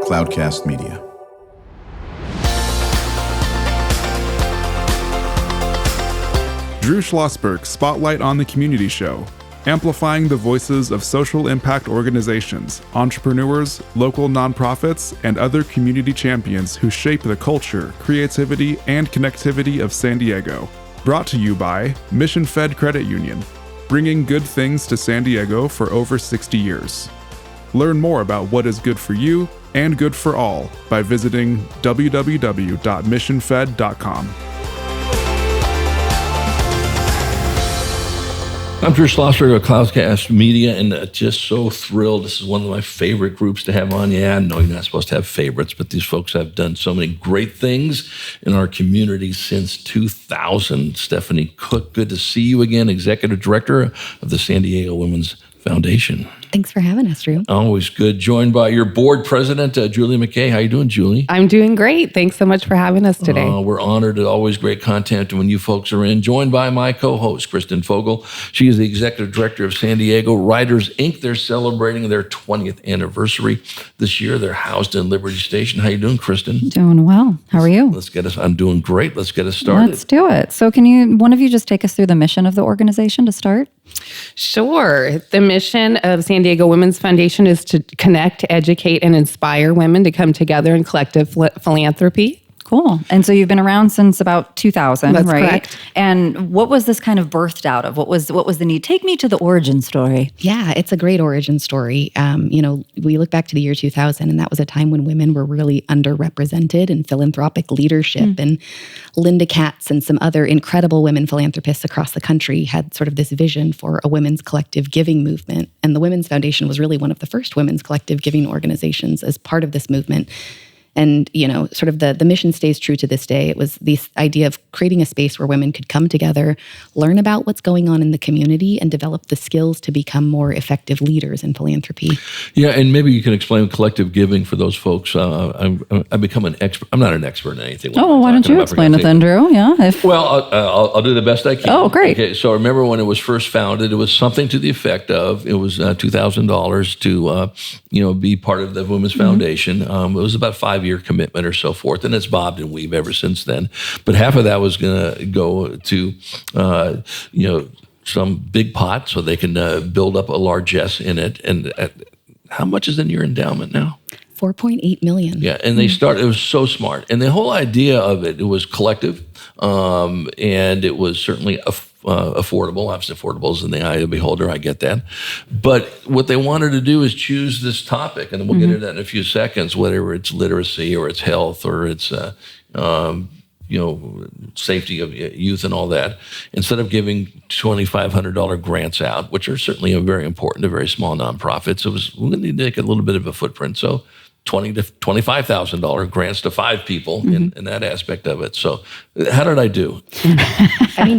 Cloudcast Media. Drew Schlosberg Spotlight on the Community Show, amplifying the voices of social impact organizations, entrepreneurs, local nonprofits, and other community champions who shape the culture, creativity, and connectivity of San Diego. Brought to you by Mission Fed Credit Union, bringing good things to San Diego for over 60 years. Learn more about what is good for you and good for all by visiting www.missionfed.com. I'm Drew Schlosberg of Cloudcast Media, and just so thrilled. This is one of my favorite groups to have on. Yeah, I know you're not supposed to have favorites, but these folks have done so many great things in our community since 2000. Stephanie Cook, good to see you again, Executive Director of the San Diego Women's Foundation. Thanks for having us, Drew. Always good. Joined by your board president, Julie McKay. How you doing, Julie? I'm doing great. Thanks so much for having us today. We're honored. Always great content when you folks are in. Joined by my co-host, Kristen Fogel. She is the executive director of San Diego Writers, Inc. They're celebrating their 20th anniversary this year. They're housed in Liberty Station. How you doing, Kristen? Doing well. How are you? I'm doing great. Let's get us started. Let's do it. So can one of you just take us through the mission of the organization to start? Sure. The mission of San Diego Women's Foundation is to connect, educate, and inspire women to come together in collective philanthropy. Cool. And so you've been around since about 2000, That's right? correct. And what was this kind of birthed out of? What was the need? Take me to the origin story. Yeah, it's a great origin story. We look back to the year 2000, and that was a time when women were really underrepresented in philanthropic leadership. And Linda Katz and some other incredible women philanthropists across the country had sort of this vision for a women's collective giving movement. And the Women's Foundation was really one of the first women's collective giving organizations as part of this movement. And, sort of the mission stays true to this day. It was this idea of creating a space where women could come together, learn about what's going on in the community, and develop the skills to become more effective leaders in philanthropy. Yeah, and maybe you can explain collective giving for those folks. I've become an expert. I'm not an expert in anything. Why don't you explain it then, Drew? Yeah. Well, I'll do the best I can. Oh, great. Okay, so I remember when it was first founded, it was something to the effect of, it was $2,000 to, be part of the Women's Foundation. It was about 5-year commitment or so forth, and it's bobbed and weaved ever since then. But half of that was going to go to, some big pot so they can build up a largesse in it. And how much is in your endowment now? $4.8 million. Yeah, and they started, it was so smart. And the whole idea of it was collective, and it was certainly affordable. Obviously, affordable is in the eye of the beholder. I get that. But what they wanted to do is choose this topic, and then we'll get into that in a few seconds, whether it's literacy or it's health or it's safety of youth and all that. Instead of giving $2,500 grants out, which are certainly very important to very small nonprofits, we need to make a little bit of a footprint. So $20,000 to $25,000 grants to 5 people in that aspect of it. So how did I do?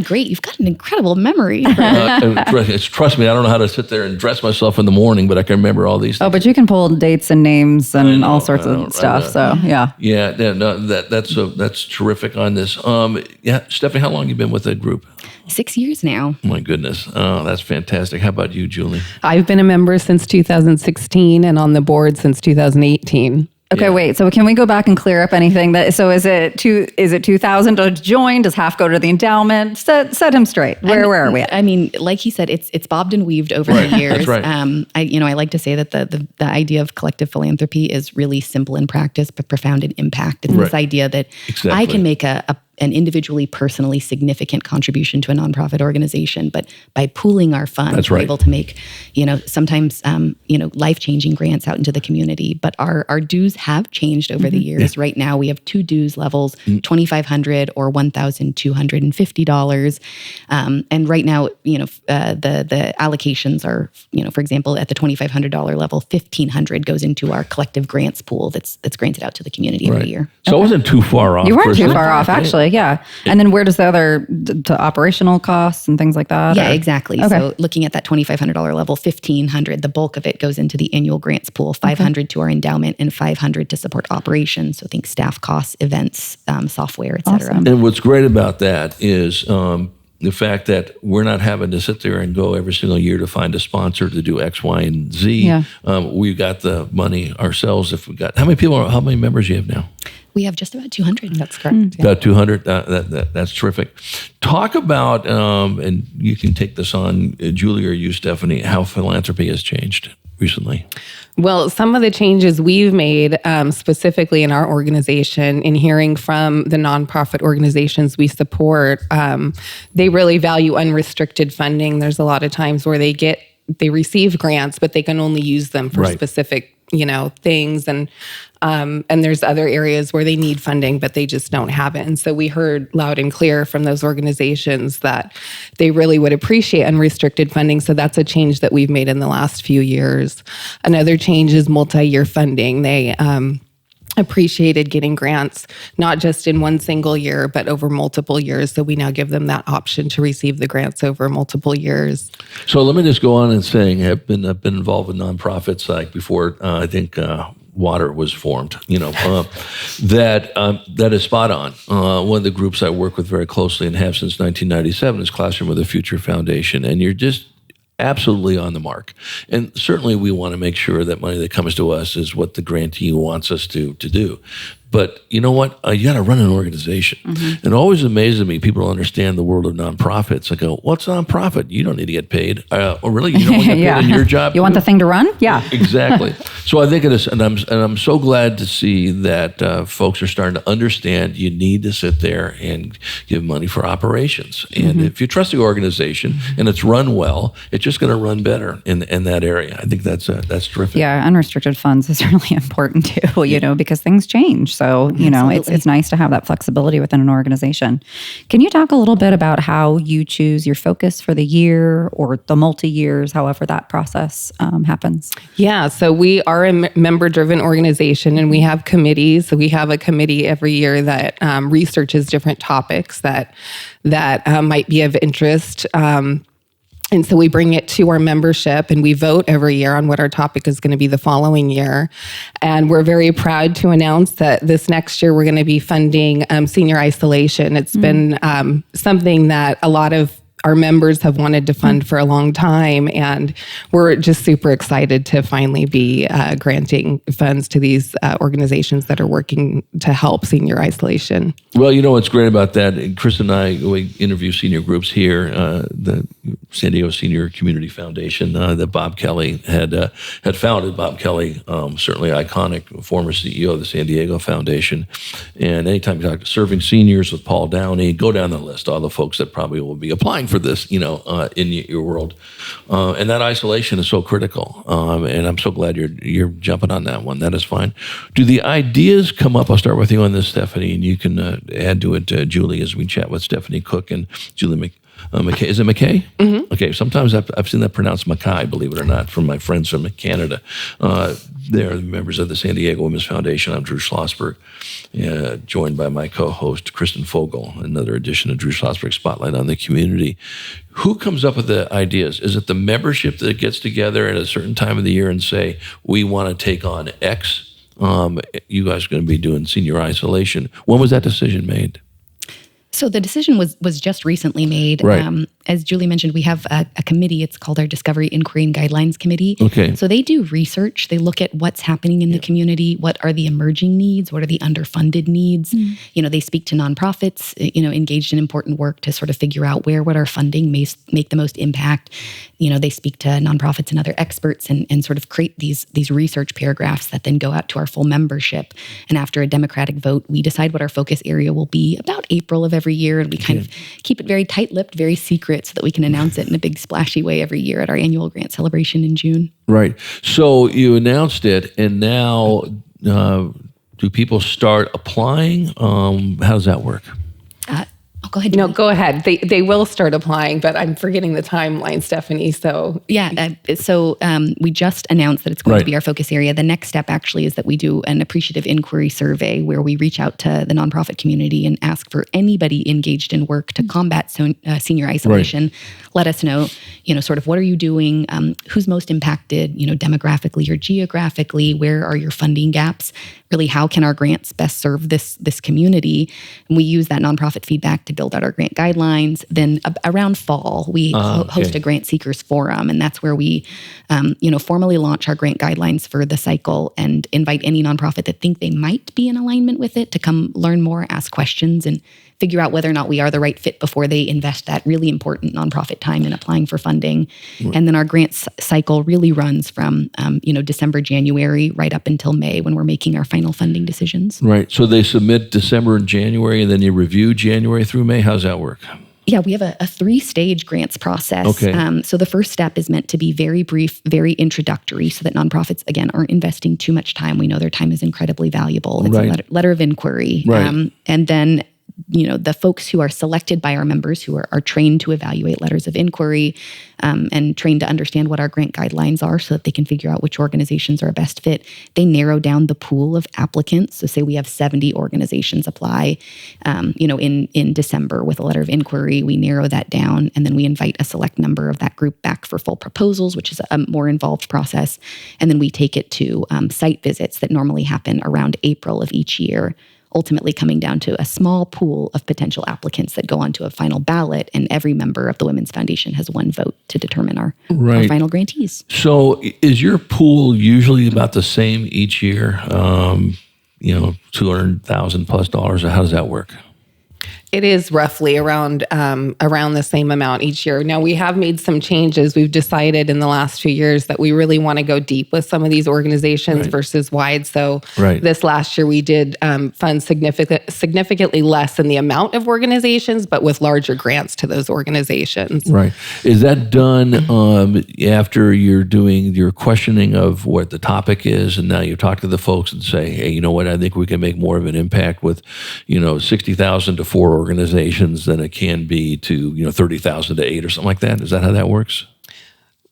Great. You've got an incredible memory. Trust me, I don't know how to sit there and dress myself in the morning, but I can remember all these things. Oh, but you can pull dates and names and all sorts of stuff. So, yeah. Yeah, that's terrific on this. Stephanie, how long have you been with the group? 6 years now. Oh my goodness. Oh, that's fantastic. How about you, Julie? I've been a member since 2016 and on the board since 2018. Okay, wait. So can we go back and clear up anything? So is it 2,000 to join? Does half go to the endowment? Set him straight. Where are we at? Like he said, it's bobbed and weaved over the years. That's right. I like to say that the idea of collective philanthropy is really simple in practice, but profound in impact. It's this idea that I can make an individually, personally significant contribution to a nonprofit organization, but by pooling our funds, we're able to make, sometimes, life-changing grants out into the community. But our dues have changed over the years. Right now, we have 2 dues levels, $2,500 or $1,250. And right now, the allocations are, for example, at the $2,500 level, $1,500 goes into our collective grants pool that's granted out to the community every year. So I wasn't too far off. You weren't too far off, actually. Yeah. And then where does the other to operational costs and things like that? Yeah, exactly. Okay. So looking at that $2,500 level, $1,500, the bulk of it goes into the annual grants pool, $500 to our endowment and $500 to support operations. So think staff costs, events, software, et cetera. And what's great about that is the fact that we're not having to sit there and go every single year to find a sponsor to do X, Y, and Z. Yeah. We got the money ourselves. If we got how many members do you have now? We have just about 200. That's correct. Yeah. About 200. That's terrific. Talk about, and you can take this on, Julie or you, Stephanie, how philanthropy has changed recently. Well, some of the changes we've made specifically in our organization, in hearing from the nonprofit organizations we support, they really value unrestricted funding. There's a lot of times where they receive grants, but they can only use them for specific, things. And there's other areas where they need funding, but they just don't have it. And so we heard loud and clear from those organizations that they really would appreciate unrestricted funding. So that's a change that we've made in the last few years. Another change is multi-year funding. They appreciated getting grants, not just in one single year, but over multiple years. So we now give them that option to receive the grants over multiple years. So let me just go on and saying I've been involved with nonprofits like before, I think, Water was formed, that is spot on. One of the groups I work with very closely and have since 1997 is Classroom of the Future Foundation. And you're just absolutely on the mark. And certainly we want to make sure that money that comes to us is what the grantee wants us to do. But you know what? You got to run an organization. Mm-hmm. It always amazes me. People don't understand the world of nonprofits. I go, what's a nonprofit? You don't need to get paid. Oh, really? You don't want to get paid in your job? You want the thing to run? Yeah. Exactly. So I think it is, and I'm so glad to see that folks are starting to understand you need to sit there and give money for operations. And if you trust the organization and it's run well, it's just going to run better in that area. I think that's terrific. Yeah, unrestricted funds is really important too, because things change. So, it's nice to have that flexibility within an organization. Can you talk a little bit about how you choose your focus for the year or the multi-years, however that process happens? Yeah, so we are a member-driven organization and we have committees. So we have a committee every year that researches different topics that might be of interest. And so we bring it to our membership and we vote every year on what our topic is going to be the following year. And we're very proud to announce that this next year we're going to be funding senior isolation. It's been something that a lot of our members have wanted to fund for a long time. And we're just super excited to finally be granting funds to these organizations that are working to help senior isolation. Well, what's great about that, Chris and I, we interview senior groups here, the San Diego Senior Community Foundation that Bob Kelly had founded. Bob Kelly, certainly iconic, former CEO of the San Diego Foundation. And anytime you talk serving seniors with Paul Downey, go down the list, all the folks that probably will be applying for this, in your world. And that isolation is so critical. And I'm so glad you're jumping on that one. That is fine. Do the ideas come up? I'll start with you on this, Stephanie, and you can add to it, Julie, as we chat with Stephanie Cook and Julie McKay. Is it McKay? Mm-hmm. Okay. Sometimes I've seen that pronounced Mackay, believe it or not, from my friends from Canada. They're members of the San Diego Women's Foundation. I'm Drew Schlosberg, joined by my co-host, Kristen Fogel, another edition of Drew Schlosberg Spotlight on the Community. Who comes up with the ideas? Is it the membership that gets together at a certain time of the year and say, we want to take on X? You guys are going to be doing senior isolation. When was that decision made? So the decision was just recently made. Right. As Julie mentioned, we have a committee. It's called our Discovery, Inquiry, and Guidelines Committee. Okay. So they do research. They look at what's happening in the community. What are the emerging needs? What are the underfunded needs? They speak to nonprofits, engaged in important work to sort of figure out where would our funding make the most impact. They speak to nonprofits and other experts and sort of create these research paragraphs that then go out to our full membership. And after a democratic vote, we decide what our focus area will be about April of every year. And we kind of keep it very tight-lipped, very secret, so that we can announce it in a big splashy way every year at our annual grant celebration in June. Right. So you announced it, and now do people start applying? How does that work? Go ahead. No, go ahead. They will start applying, but I'm forgetting the timeline, Stephanie. So we just announced that it's going to be our focus area. The next step actually is that we do an appreciative inquiry survey where we reach out to the nonprofit community and ask for anybody engaged in work to combat senior isolation. Right. Let us know, sort of what are you doing? Who's most impacted, demographically or geographically? Where are your funding gaps? really how can our grants best serve this community. And we use that nonprofit feedback to build out our grant guidelines. Then around fall, we host a grant seekers forum, and that's where we formally launch our grant guidelines for the cycle and invite any nonprofit that think they might be in alignment with it to come learn more, ask questions, and figure out whether or not we are the right fit before they invest that really important nonprofit time in applying for funding. Right. And then our grant cycle really runs from December, January, right up until May when we're making our final funding decisions. Right. So they submit December and January, and then you review January through May. How's that work? Yeah, we have a 3-stage grants process. Okay. So the first step is meant to be very brief, very introductory, so that nonprofits, again, aren't investing too much time. We know their time is incredibly valuable. It's a letter of inquiry. Right. And then the folks who are selected by our members who are trained to evaluate letters of inquiry and trained to understand what our grant guidelines are so that they can figure out which organizations are a best fit. They narrow down the pool of applicants. So say we have 70 organizations apply, in December with a letter of inquiry, we narrow that down, and then we invite a select number of that group back for full proposals, which is a more involved process. And then we take it to site visits that normally happen around April of each year, ultimately coming down to a small pool of potential applicants that go onto a final ballot, and every member of the Women's Foundation has one vote to determine our final grantees. So is your pool usually about the same each year? $200,000 plus, or how does that work? It is roughly around the same amount each year. Now, we have made some changes. We've decided in the last few years that we really want to go deep with some of these organizations versus wide. So this last year, we did fund significantly less in the amount of organizations, but with larger grants to those organizations. Right. Is that done after you're doing your questioning of what the topic is, and now you talk to the folks and say, hey, you know what, I think we can make more of an impact with, $60,000 to 4 organizations than it can be to 30,000 to 8 or something like that? Is that how that works?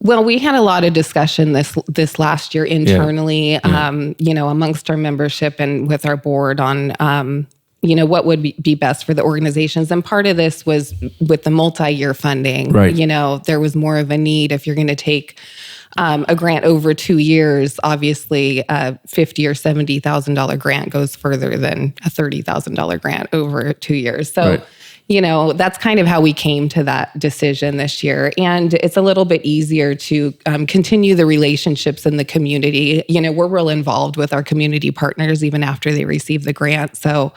Well, we had a lot of discussion this last year internally, amongst our membership and with our board on what would be best for the organizations. And part of this was with the multi-year funding. Right. There was more of a need if you're going to take a grant over 2 years. Obviously, a $50,000 or $70,000 grant goes further than a $30,000 grant over 2 years. So, that's kind of how we came to that decision this year. And it's a little bit easier to continue the relationships in the community. We're real involved with our community partners even after they receive the grant. So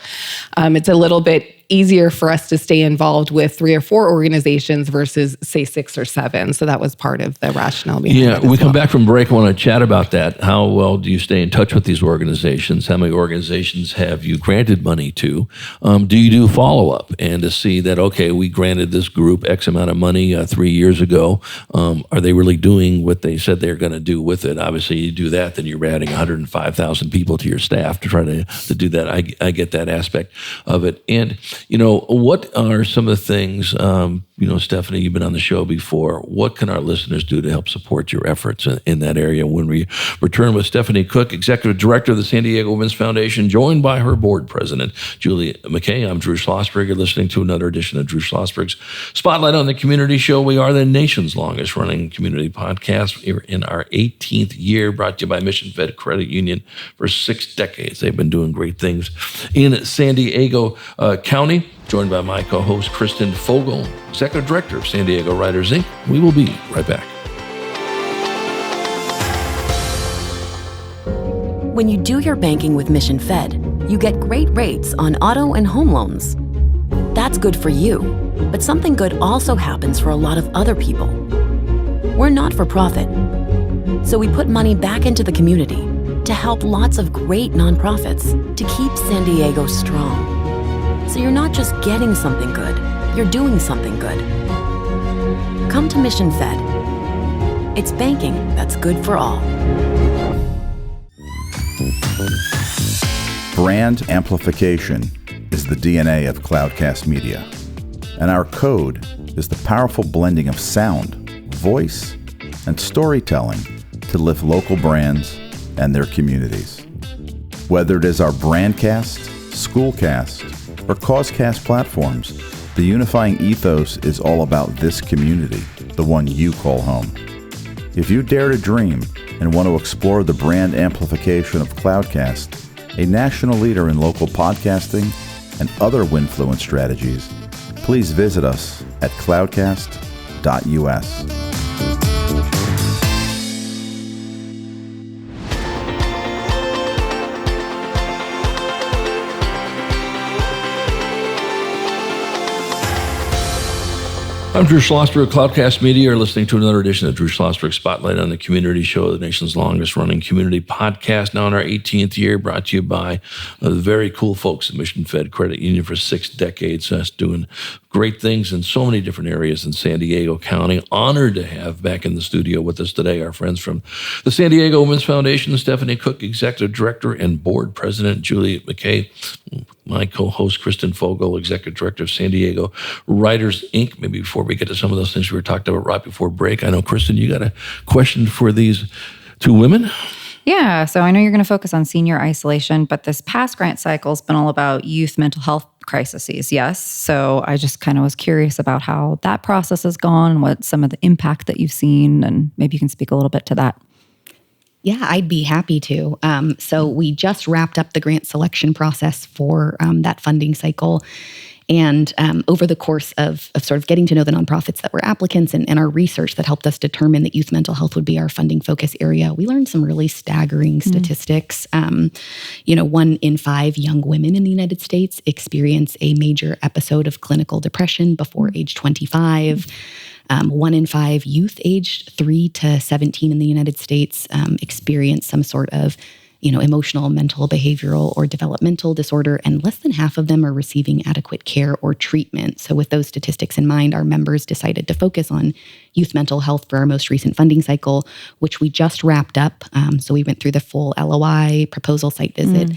it's a little bit easier for us to stay involved with 3 or 4 organizations versus, say, 6 or 7. So that was part of the rationale behind it. Yeah, we come back from break. I want to chat about that. How well do you stay in touch with these organizations? How many organizations have you granted money to? Do you do follow-up and to see that, okay, we granted this group X amount of money 3 years ago. Are they really doing what they said they're going to do with it? Obviously, you do that, then you're adding 105,000 people to your staff to try to do that. I get that aspect of it. And what are some of the things, Stephanie, you've been on the show before. What can our listeners do to help support your efforts in that area? When we return with Stephanie Cook, Executive Director of the San Diego Women's Foundation, joined by her board president, Julie McKay. I'm Drew Schlosberg. You're listening to another edition of Drew Schlosberg's Spotlight on the Community Show. We are the nation's longest running community podcast. We're in our 18th year, brought to you by Mission Fed Credit Union for 6 decades. They've been doing great things in San Diego County. Joined by my co-host, Kristen Fogel, Executive Director of San Diego Writers, Inc. We will be right back. When you do your banking with Mission Fed, you get great rates on auto and home loans. That's good for you, but something good also happens for a lot of other people. We're not for profit, so we put money back into the community to help lots of great nonprofits to keep San Diego strong. So you're not just getting something good, you're doing something good. Come to Mission Fed. It's banking that's good for all. Brand amplification is the DNA of Cloudcast Media, and our code is the powerful blending of sound, voice, and storytelling to lift local brands and their communities. Whether it is our Brandcast, Schoolcast, or Causecast platforms, the unifying ethos is all about this community, the one you call home. If you dare to dream and want to explore the brand amplification of Cloudcast, a national leader in local podcasting and other Winfluence strategies, please visit us at cloudcast.us. I'm Drew Schlosberg, Cloudcast Media. You're listening to another edition of Drew Schlosberg Spotlight on the Community Show, the nation's longest-running community podcast, now in our 18th year, brought to you by the very cool folks at Mission Fed Credit Union for 6 decades, doing great things in so many different areas in San Diego County. Honored to have back in the studio with us today our friends from the San Diego Women's Foundation, Stephanie Cook, Executive Director and Board President, Julie McKay, my co-host, Kristen Fogel, Executive Director of San Diego Writers, Inc. Maybe before we get to some of those things we were talking about right before break, I know, Kristen, you got a question for these two women? Yeah, so I know you're going to focus on senior isolation, but this past grant cycle has been all about youth mental health crises, yes? So I just kind of was curious about how that process has gone and what some of the impact that you've seen, and maybe you can speak a little bit to that. Yeah, I'd be happy to. So we just wrapped up the grant selection process for that funding cycle. And over the course of sort of getting to know the nonprofits that were applicants and our research that helped us determine that youth mental health would be our funding focus area, we learned some really staggering statistics. 1 in 5 young women in the United States experience a major episode of clinical depression before age 25. 1 in 5 youth aged 3 to 17 in the United States experience some sort of emotional, mental, behavioral, or developmental disorder, and less than half of them are receiving adequate care or treatment. So with those statistics in mind, our members decided to focus on youth mental health for our most recent funding cycle, which we just wrapped up. So we went through the full LOI, proposal site visit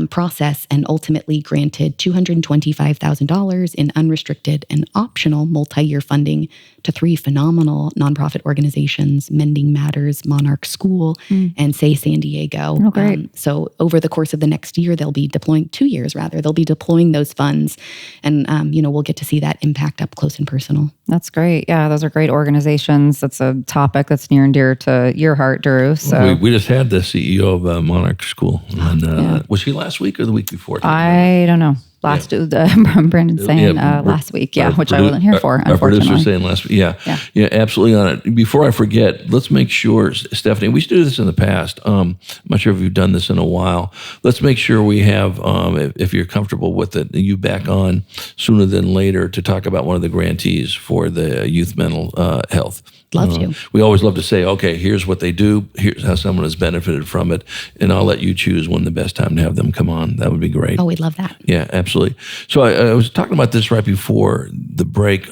process, and ultimately granted $225,000 in unrestricted and optional multi-year funding to 3 phenomenal nonprofit organizations, Mending Matters, Monarch School, and Say San Diego. Oh, great. So over the course of the next year, they'll be deploying 2 years rather. They'll be deploying those funds, and we'll get to see that impact up close and personal. That's great. Yeah, those are great organizations. That's a topic that's near and dear to your heart, Drew. So we just had the CEO of Monarch School. And, was he last week or the week before? I don't know. Brandon saying last week, which I wasn't here for, unfortunately. Our producer saying last week, yeah, absolutely on it. Before I forget, let's make sure, Stephanie, we used to do this in the past. I'm not sure if you've done this in a while. Let's make sure we have, if you're comfortable with it, you back on sooner than later to talk about one of the grantees for the youth mental health. Love to. We always love to say, okay, here's what they do. Here's how someone has benefited from it. And I'll let you choose when the best time to have them come on. That would be great. Oh, we'd love that. Yeah, absolutely. So I was talking about this right before the break.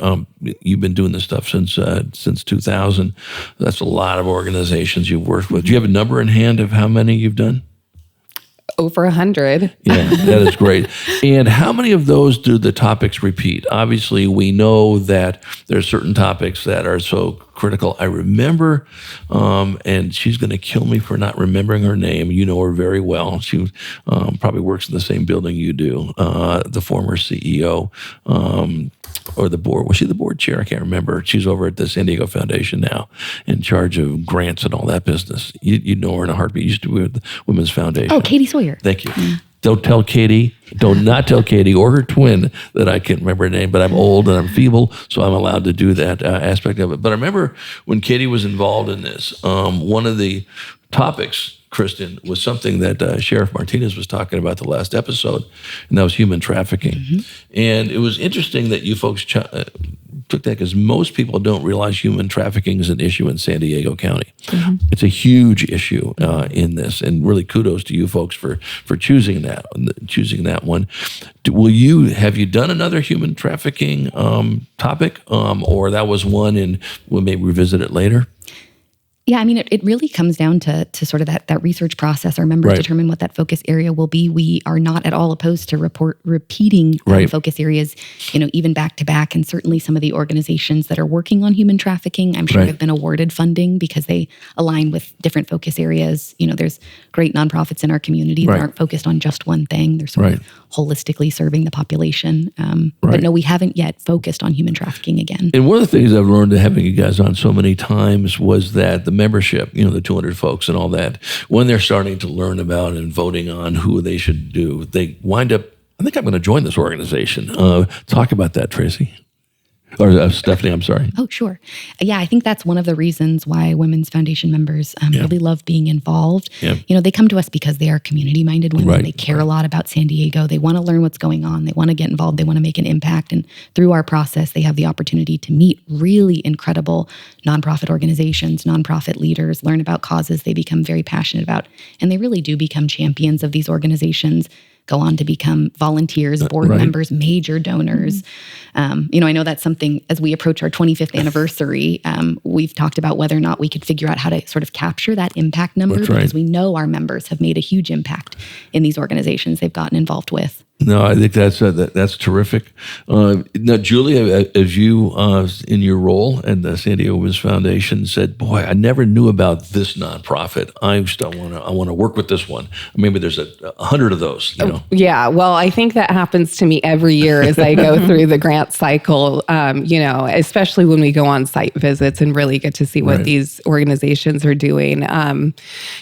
You've been doing this stuff since 2000. That's a lot of organizations you've worked with. Do you have a number in hand of how many you've done? Over 100. Yeah, that is great. And how many of those do the topics repeat? Obviously, we know that there's certain topics that are so critical. I remember, and she's going to kill me for not remembering her name. You know her very well. She probably works in the same building you do. The former CEO or the board. Was she the board chair? I can't remember. She's over at the San Diego Foundation now, in charge of grants and all that business. You know her in a heartbeat. You used to be with the Women's Foundation. Oh, Katie Sawyer. Thank you. Don't tell Katie, not tell Katie or her twin that I can't remember her name, but I'm old and I'm feeble, so I'm allowed to do that aspect of it. But I remember when Katie was involved in this, one of the topics, Kristen, was something that Sheriff Martinez was talking about the last episode, and that was human trafficking. And it was interesting that you folks took that, because most people don't realize human trafficking is an issue in San Diego County. It's a huge issue in this, and really kudos to you folks for choosing that one. Have you done another human trafficking topic, or that was one, and we'll maybe revisit it later? Yeah, I mean, it really comes down to sort of that research process. Our members determine what that focus area will be. We are not at all opposed to repeating focus areas, even back to back. And certainly some of the organizations that are working on human trafficking, I'm sure have been awarded funding because they align with different focus areas. There's great nonprofits in our community that aren't focused on just one thing. They're sort of holistically serving the population. But no, we haven't yet focused on human trafficking again. And one of the things I've learned having you guys on so many times was that the membership, the 200 folks and all that, when they're starting to learn about and voting on who they should do, they wind up, I think I'm going to join this organization. Talk about that, Tracy. Or Stephanie, I'm sorry. Oh, sure. Yeah, I think that's one of the reasons why Women's Foundation members really love being involved. Yeah. They come to us because they are community-minded women. Right. They care a lot about San Diego. They want to learn what's going on. They want to get involved. They want to make an impact. And through our process, they have the opportunity to meet really incredible nonprofit organizations, nonprofit leaders, learn about causes they become very passionate about. And they really do become champions of these organizations, go on to become volunteers, board members, major donors. I know that's something, as we approach our 25th anniversary, we've talked about whether or not we could figure out how to sort of capture that impact number, because we know our members have made a huge impact in these organizations they've gotten involved with. No, I think that's terrific. Now, Julie, as you in your role at the San Diego Women's Foundation said, "Boy, I never knew about this nonprofit. I want to work with this one." Maybe there's 100 of those. Yeah, well, I think that happens to me every year as I go through the grant cycle. Especially when we go on site visits and really get to see what these organizations are doing.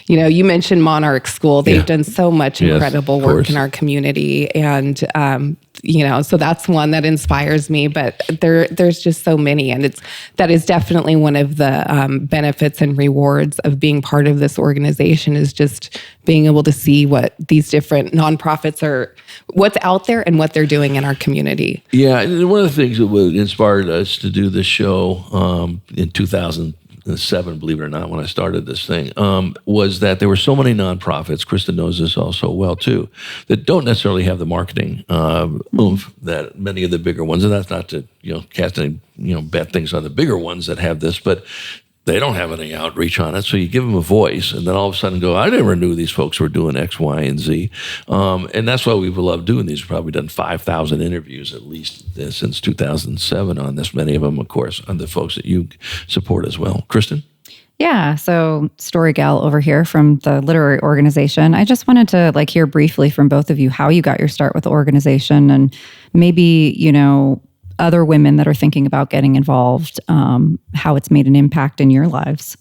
You mentioned Monarch School; they've done so much incredible work in our community. And, so that's one that inspires me, but there's just so many. And that is definitely one of the benefits and rewards of being part of this organization, is just being able to see what these different nonprofits what's out there and what they're doing in our community. Yeah. And one of the things that inspired us to do this show in 2007, believe it or not, when I started this thing, was that there were so many nonprofits, Krista knows this also well too, that don't necessarily have the marketing oomph that many of the bigger ones, and that's not to cast any bad things on the bigger ones that have this, but they don't have any outreach on it. So you give them a voice, and then all of a sudden go, I never knew these folks were doing X, Y, and Z. And that's why we've loved doing these. We've probably done 5,000 interviews at least since 2007 on this. Many of them, of course, on the folks that you support as well. Kristen? Yeah. So Story Gal over here from the literary organization. I just wanted to hear briefly from both of you how you got your start with the organization, and maybe, other women that are thinking about getting involved, how it's made an impact in your lives.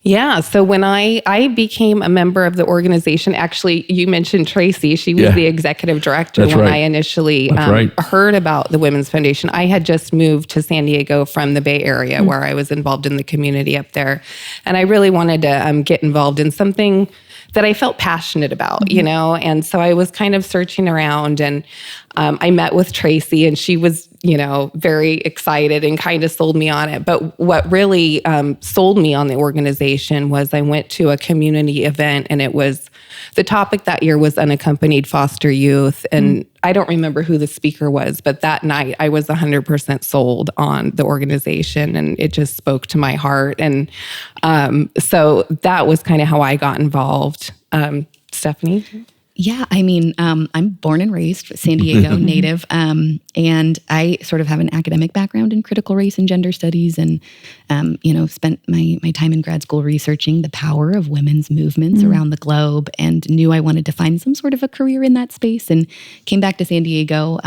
Yeah. So when I became a member of the organization, actually, you mentioned Tracy. She was the executive director I initially heard about the Women's Foundation. I had just moved to San Diego from the Bay Area, where I was involved in the community up there. And I really wanted to get involved in something that I felt passionate about, and so I was kind of searching around, and I met with Tracy, and she was, very excited and kind of sold me on it. But what really sold me on the organization was I went to a community event, and the topic that year was unaccompanied foster youth. And I don't remember who the speaker was, but that night I was 100% sold on the organization, and it just spoke to my heart. And so that was kind of how I got involved. Stephanie? Yeah, I'm born and raised San Diego native, and I sort of have an academic background in critical race and gender studies, and spent my time in grad school researching the power of women's movements around the globe, and knew I wanted to find some sort of a career in that space, and came back to San Diego,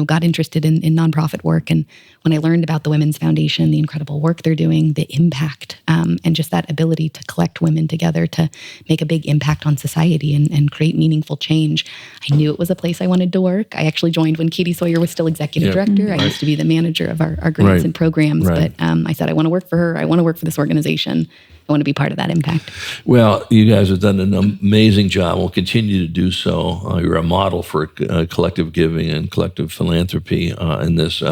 got interested in nonprofit work. And when I learned about the Women's Foundation, the incredible work they're doing, the impact, and just that ability to collect women together to make a big impact on society and create meaningful change, I knew it was a place I wanted to work. I actually joined when Katie Sawyer was still executive director. I used to be the manager of our grants and programs, but I said, I want to work for her. I want to work for this organization. I want to be part of that impact. Well, you guys have done an amazing job. We'll continue to do so. You're a model for collective giving and collective philanthropy in this.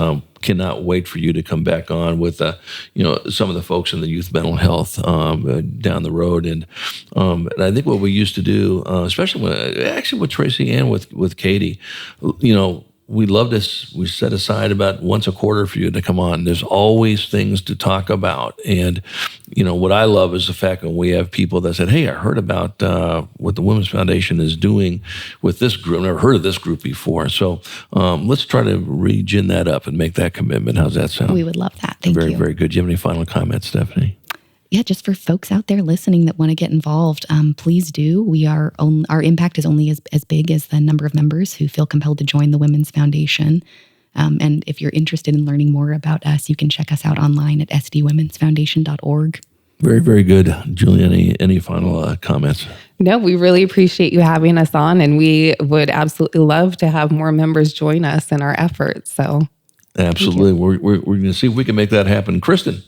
Cannot wait for you to come back on with some of the folks in the youth mental health down the road. And I think what we used to do, especially with Tracy and with Katie, we love this. We set aside about once a quarter for you to come on. There's always things to talk about. And, what I love is the fact when we have people that said, hey, I heard about what the Women's Foundation is doing with this group. I've never heard of this group before. So let's try to re-gin that up and make that commitment. How's that sound? We would love that. Thank you. Very, very good. Do you have any final comments, Stephanie? Yeah, just for folks out there listening that want to get involved, please do. Our impact is only as big as the number of members who feel compelled to join the Women's Foundation. And if you're interested in learning more about us, you can check us out online at sdwomensfoundation.org. Very, very good. Julie, any final comments? No, we really appreciate you having us on, and we would absolutely love to have more members join us in our efforts. So, absolutely. We're going to see if we can make that happen. Kristen?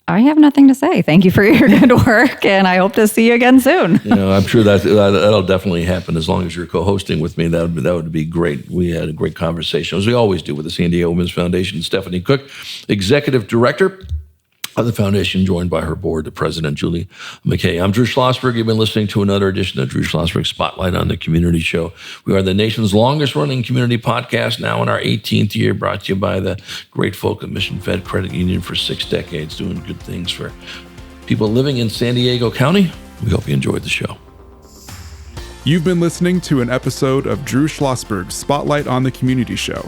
I have nothing to say. Thank you for your good work, and I hope to see you again soon. I'm sure that'll definitely happen as long as you're co-hosting with me. That would be great. We had a great conversation, as we always do, with the San Diego Women's Foundation. Stephanie Cook, Executive Director of the foundation, joined by her board, the president, Julie McKay. I'm Drew Schlosberg. You've been listening to another edition of Drew Schlosberg Spotlight on the Community Show. We are the nation's longest running community podcast, now in our 18th year, brought to you by the great folk at Mission Fed Credit Union for 6 decades, doing good things for people living in San Diego County. We hope you enjoyed the show. You've been listening to an episode of Drew Schlosberg's Spotlight on the Community Show,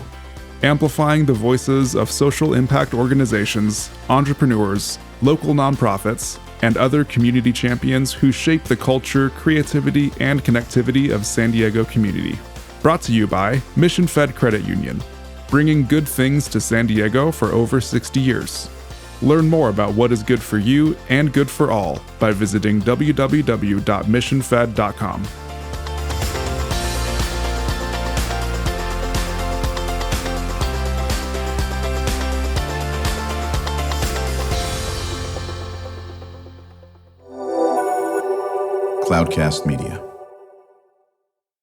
amplifying the voices of social impact organizations, entrepreneurs, local nonprofits, and other community champions who shape the culture, creativity, and connectivity of San Diego community. Brought to you by Mission Fed Credit Union, bringing good things to San Diego for over 60 years. Learn more about what is good for you and good for all by visiting www.missionfed.com. Cloudcast Media.